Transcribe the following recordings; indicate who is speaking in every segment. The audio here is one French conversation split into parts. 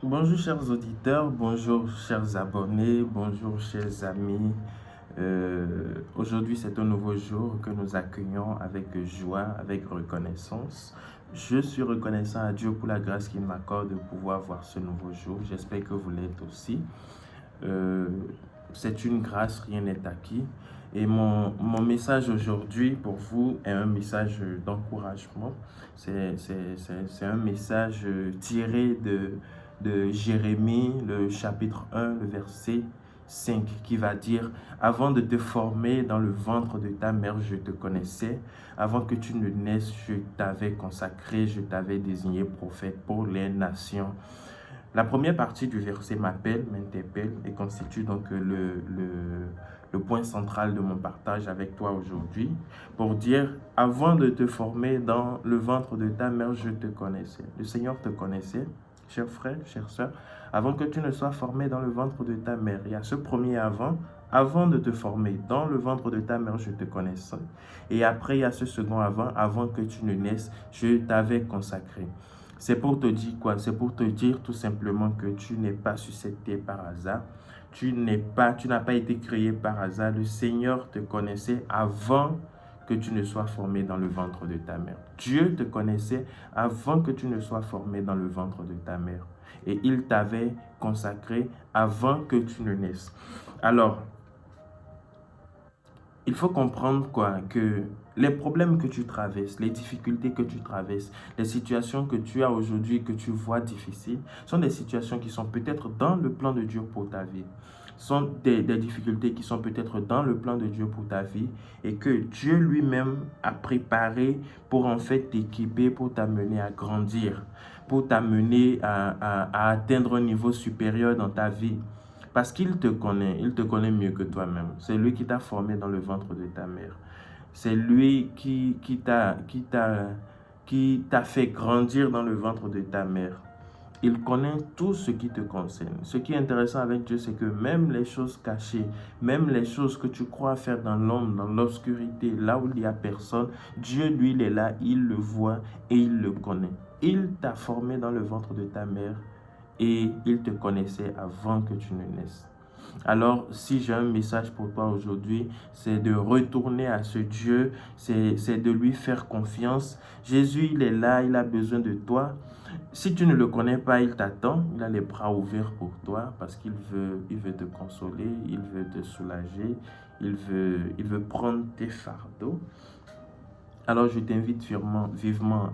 Speaker 1: Bonjour chers auditeurs, bonjour chers abonnés, bonjour chers amis. Aujourd'hui c'est un nouveau jour que nous accueillons avec joie, avec reconnaissance. Je suis reconnaissant à Dieu pour la grâce qu'il m'accorde de pouvoir voir ce nouveau jour. J'espère que vous l'êtes aussi. Euh, c'est une grâce, rien n'est acquis. Et mon message aujourd'hui pour vous est un message d'encouragement. C'est un message tiré de Jérémie, le chapitre 1, le verset 5, qui va dire: Avant de te former dans le ventre de ta mère, je te connaissais. Avant que tu ne naisses, je t'avais consacré, je t'avais désigné prophète pour les nations. La première partie du verset m'interpelle et constitue donc le point central de mon partage avec toi aujourd'hui pour dire: avant de te former dans le ventre de ta mère, je te connaissais. Le Seigneur te connaissait, chers frères, chères sœurs, avant que tu ne sois formé dans le ventre de ta mère. Il y a ce premier avant. Avant de te former dans le ventre de ta mère, je te connaissais. Et après, il y a ce second avant. Avant que tu ne naisses, je t'avais consacré. C'est pour te dire quoi? C'est pour te dire tout simplement que tu n'es pas suscité par hasard. Tu n'as pas été créé par hasard. Le Seigneur te connaissait avant que tu ne sois formé dans le ventre de ta mère. Dieu te connaissait avant que tu ne sois formé dans le ventre de ta mère. Et il t'avait consacré avant que tu ne naisses. Alors, il faut comprendre quoi, que les problèmes que tu traverses, les difficultés que tu traverses, les situations que tu as aujourd'hui, que tu vois difficiles, sont des situations qui sont peut-être dans le plan de Dieu pour ta vie. Sont des difficultés qui sont peut-être dans le plan de Dieu pour ta vie et que Dieu lui-même a préparé pour en fait t'équiper, pour t'amener à grandir, pour t'amener à atteindre un niveau supérieur dans ta vie. Parce qu'il te connaît mieux que toi-même. C'est lui qui t'a formé dans le ventre de ta mère. C'est lui qui t'a fait grandir dans le ventre de ta mère. Il connaît tout ce qui te concerne. Ce qui est intéressant avec Dieu, c'est que même les choses cachées, même les choses que tu crois faire dans l'ombre, dans l'obscurité, là où il n'y a personne, Dieu, lui, il est là, il le voit et il le connaît. Il t'a formé dans le ventre de ta mère et il te connaissait avant que tu ne naisses. Alors, si j'ai un message pour toi aujourd'hui, c'est de retourner à ce Dieu, c'est de lui faire confiance. Jésus, il est là, il a besoin de toi. Si tu ne le connais pas, il t'attend, il a les bras ouverts pour toi parce il veut te consoler, il veut te soulager, il veut prendre tes fardeaux. Alors, je t'invite vivement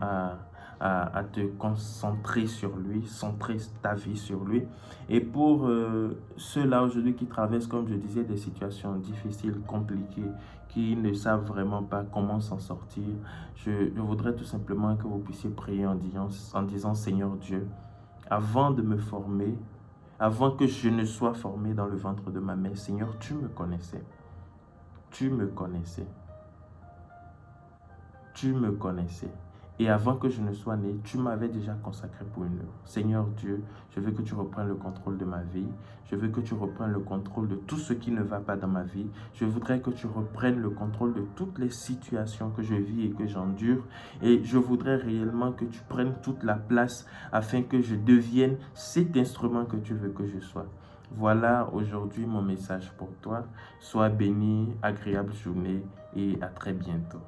Speaker 1: à te concentrer sur lui, centrer ta vie sur lui. Et pour ceux-là aujourd'hui qui traversent, comme je disais, des situations difficiles, compliquées, qui ne savent vraiment pas comment s'en sortir, je voudrais tout simplement que vous puissiez prier en disant: Seigneur Dieu, avant de me former, avant que je ne sois formé dans le ventre de ma mère, Seigneur, tu me connaissais. Tu me connaissais. Tu me connaissais. Et avant que je ne sois né, tu m'avais déjà consacré pour une œuvre. Seigneur Dieu, je veux que tu reprennes le contrôle de ma vie. Je veux que tu reprennes le contrôle de tout ce qui ne va pas dans ma vie. Je voudrais que tu reprennes le contrôle de toutes les situations que je vis et que j'endure. Et je voudrais réellement que tu prennes toute la place afin que je devienne cet instrument que tu veux que je sois. Voilà aujourd'hui mon message pour toi. Sois béni, agréable journée et à très bientôt.